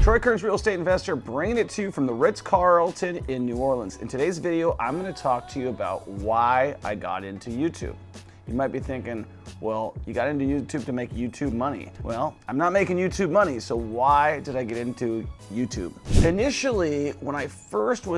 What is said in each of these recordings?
Troy Kearns, real estate investor, bringing it to you from the Ritz-Carlton in New Orleans. In today's video, I'm going to talk to you about why I got into YouTube. You might be thinking, well, you got into YouTube to make YouTube money. Well, I'm not making YouTube money, so why did I get into YouTube? Initially, when I first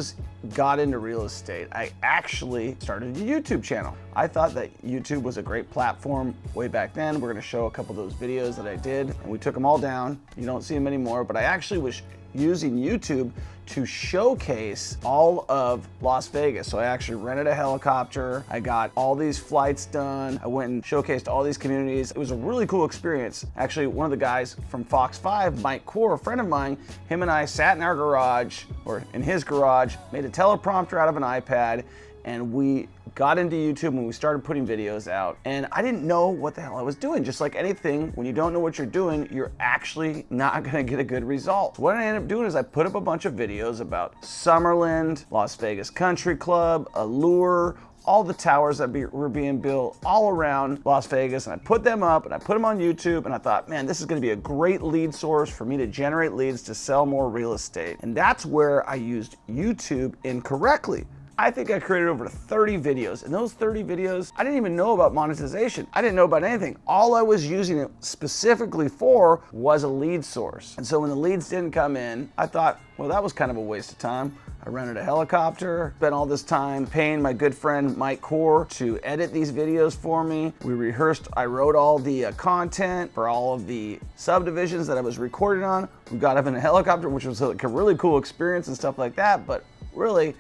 got into real estate, I actually started a YouTube channel. I thought that YouTube was a great platform way back then. We're gonna show a couple of those videos that I did, and we took them all down. You don't see them anymore, but I actually was using YouTube to showcase all of Las Vegas. So I actually rented a helicopter. I got all these flights done. I went and showcased all these communities. It was a really cool experience. Actually, one of the guys from Fox 5, Mike Core, a friend of mine, him and I sat in our garage, or in his garage, made a teleprompter out of an iPad, and we got into YouTube and we started putting videos out. And I didn't know what the hell I was doing. Just like anything, when you don't know what you're doing, you're actually not gonna get a good result. What I ended up doing is I put up a bunch of videos about Summerlin, Las Vegas Country Club, Allure, all the towers that were being built all around Las Vegas, and I put them up and I put them on YouTube, and I thought, man, this is gonna be a great lead source for me to generate leads to sell more real estate. And that's where I used YouTube incorrectly. I think I created over 30 videos, and those 30 videos, I didn't even know about monetization. I didn't know about anything. All I was using it specifically for was a lead source. And so when the leads didn't come in, I thought, well, that was kind of a waste of time. I rented a helicopter, spent all this time paying my good friend Mike Core to edit these videos for me. We rehearsed, I wrote all the content for all of the subdivisions that I was recording on. We got up in a helicopter, which was like a really cool experience and stuff like that, but really,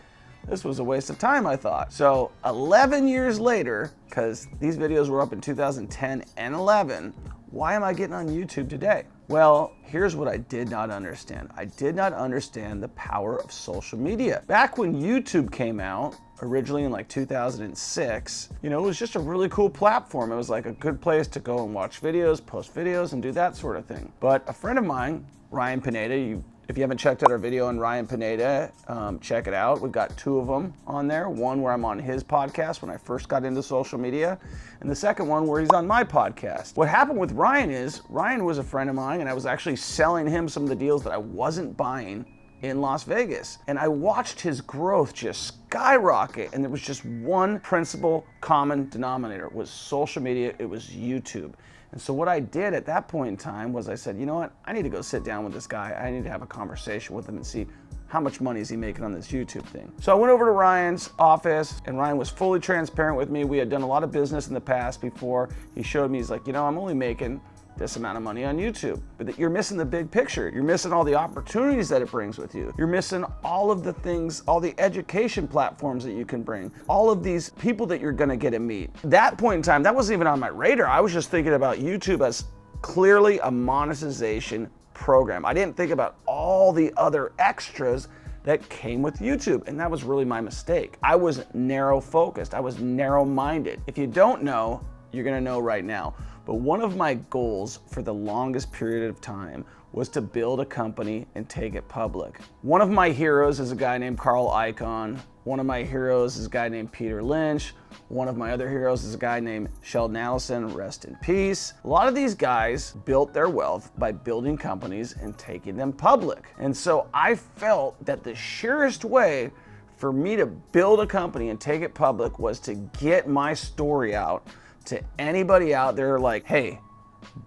this was a waste of time, I thought. So 11 years later, because these videos were up in 2010 and 11, why am I getting on YouTube today? Well, here's what I did not understand. I did not understand the power of social media. Back when YouTube came out, originally in like 2006, it was just a really cool platform. It was like a good place to go and watch videos, post videos, and do that sort of thing. But a friend of mine, Ryan Pineda, if you haven't checked out our video on Ryan Pineda, check it out. We've got 2 of them on there. One where I'm on his podcast when I first got into social media, and the second one where he's on my podcast. What happened with Ryan is, Ryan was a friend of mine, and I was actually selling him some of the deals that I wasn't buying in Las Vegas. And I watched his growth just skyrocket, and there was just one principal common denominator. It was social media, it was YouTube. And so what I did at that point in time was I said, you know what, I need to go sit down with this guy. I need to have a conversation with him and see how much money is he making on this YouTube thing. So I went over to Ryan's office, and Ryan was fully transparent with me. We had done a lot of business in the past before. He showed me, he's like, I'm only making this amount of money on YouTube, but you're missing the big picture. You're missing all the opportunities that it brings with you. You're missing all of the things, all the education platforms that you can bring, all of these people that you're gonna get to meet. That point in time, that wasn't even on my radar. I was just thinking about YouTube as clearly a monetization program. I didn't think about all the other extras that came with YouTube, and that was really my mistake. I was narrow focused. I was narrow minded. If you don't know, you're gonna know right now. But one of my goals for the longest period of time was to build a company and take it public. One of my heroes is a guy named Carl Icahn. One of my heroes is a guy named Peter Lynch. One of my other heroes is a guy named Sheldon Allison, rest in peace. A lot of these guys built their wealth by building companies and taking them public. And so I felt that the surest way for me to build a company and take it public was to get my story out to anybody out there like, hey,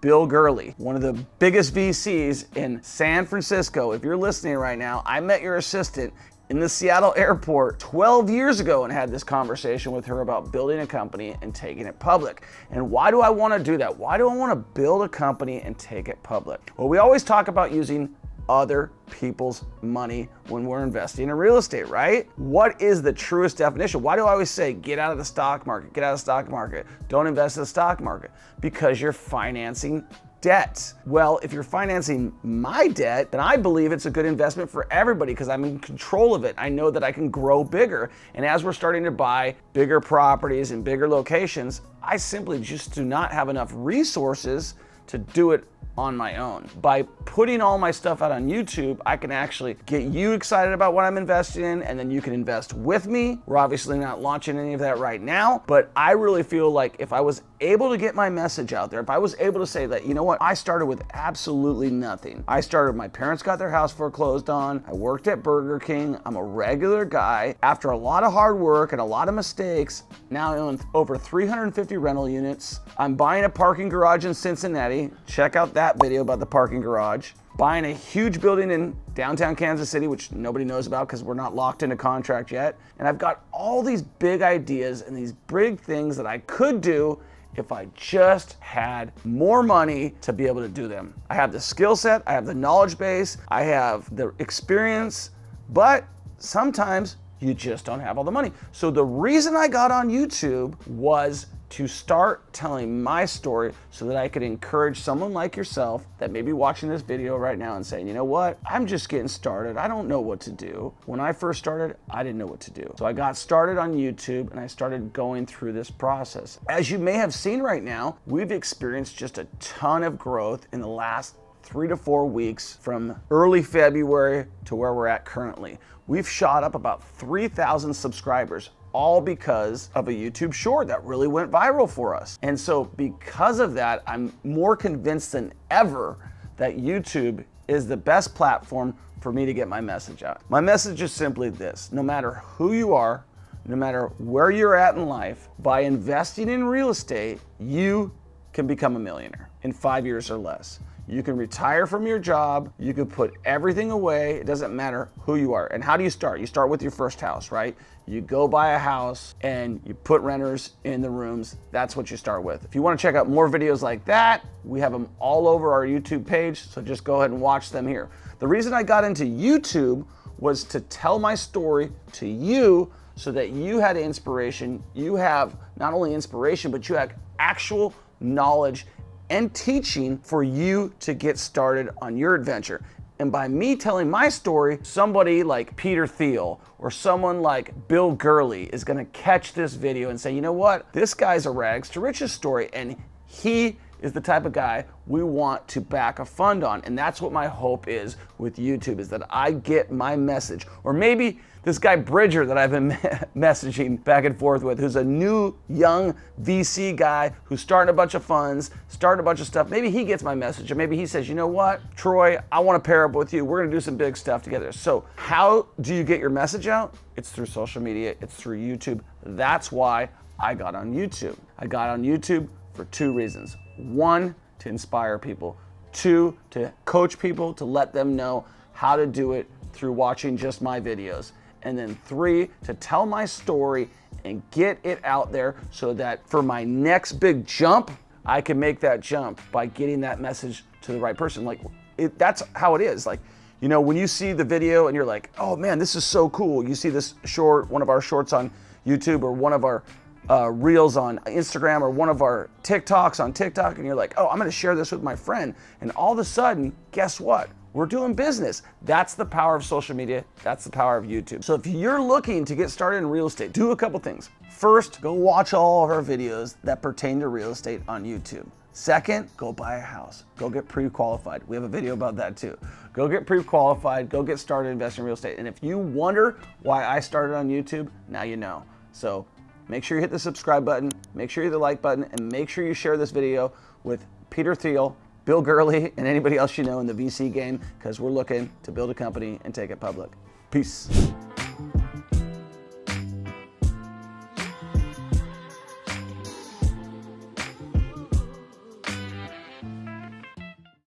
Bill Gurley, one of the biggest VCs in San Francisco. If you're listening right now, I met your assistant in the Seattle airport 12 years ago and had this conversation with her about building a company and taking it public. And why do I want to do that? Why do I want to build a company and take it public? Well, we always talk about using other people's money when we're investing in real estate, right? What is the truest definition? Why do I always say get out of the stock market, get out of the stock market, don't invest in the stock market? Because you're financing debt. Well, if you're financing my debt, then I believe it's a good investment for everybody because I'm in control of it. I know that I can grow bigger. And as we're starting to buy bigger properties and bigger locations, I simply just do not have enough resources to do it on my own. By putting all my stuff out on YouTube, I can actually get you excited about what I'm investing in, and then you can invest with me. We're obviously not launching any of that right now, but I really feel like if I was able to get my message out there, if I was able to say that, you know what, I started with absolutely nothing. My parents got their house foreclosed on, I worked at Burger King, I'm a regular guy. After a lot of hard work and a lot of mistakes, now I own over 350 rental units. I'm buying a parking garage in Cincinnati. Check out that video about the parking garage. Buying a huge building in downtown Kansas City, which nobody knows about because we're not locked into contract yet. And I've got all these big ideas and these big things that I could do if I just had more money to be able to do them. I have the skill set, I have the knowledge base, I have the experience, but sometimes you just don't have all the money. So the reason I got on YouTube was to start telling my story so that I could encourage someone like yourself that may be watching this video right now and saying, you know what, I'm just getting started. I don't know what to do. When I first started, I didn't know what to do. So I got started on YouTube and I started going through this process. As you may have seen right now, we've experienced just a ton of growth in the last 3 to 4 weeks from early February to where we're at currently. We've shot up about 3,000 subscribers, all because of a YouTube short that really went viral for us. And so because of that, I'm more convinced than ever that YouTube is the best platform for me to get my message out. My message is simply this: no matter who you are, no matter where you're at in life, by investing in real estate, you can become a millionaire in 5 years or less. You can retire from your job, you can put everything away, it doesn't matter who you are. And how do you start? You start with your first house, right? You go buy a house and you put renters in the rooms. That's what you start with. If you want to check out more videos like that, we have them all over our YouTube page, so just go ahead and watch them here. The reason I got into YouTube was to tell my story to you so that you had inspiration. You have not only inspiration, but you have actual knowledge and teaching for you to get started on your adventure. And by me telling my story, somebody like Peter Thiel or someone like Bill Gurley is gonna catch this video and say, you know what, this guy's a rags to riches story, and he is the type of guy we want to back a fund on. And that's what my hope is with YouTube, is that I get my message. Or maybe this guy Bridger that I've been messaging back and forth with, who's a new young VC guy who's starting a bunch of funds, starting a bunch of stuff. Maybe he gets my message, and maybe he says, you know what, Troy, I want to pair up with you. We're gonna do some big stuff together. So how do you get your message out? It's through social media, it's through YouTube. That's why I got on YouTube. I got on YouTube for 2 reasons. 1, to inspire people. 2, to coach people, to let them know how to do it through watching just my videos. And then 3, to tell my story and get it out there so that for my next big jump, I can make that jump by getting that message to the right person. Like, that's how it is. Like, you know, when you see the video and you're like, oh man, this is so cool. You see this short, one of our shorts on YouTube, or one of our reels on Instagram, or one of our TikToks on TikTok, and you're like, oh, I'm gonna share this with my friend. And all of a sudden, guess what? We're doing business. That's the power of social media. That's the power of YouTube. So if you're looking to get started in real estate, do a couple things. First, go watch all of our videos that pertain to real estate on YouTube. Second, go buy a house. Go get pre-qualified. We have a video about that too. Go get pre-qualified, go get started investing in real estate. And if you wonder why I started on YouTube, now you know. So make sure you hit the subscribe button, make sure you hit the like button, and make sure you share this video with Peter Thiel, Bill Gurley, and anybody else you know in the VC game, because we're looking to build a company and take it public. Peace.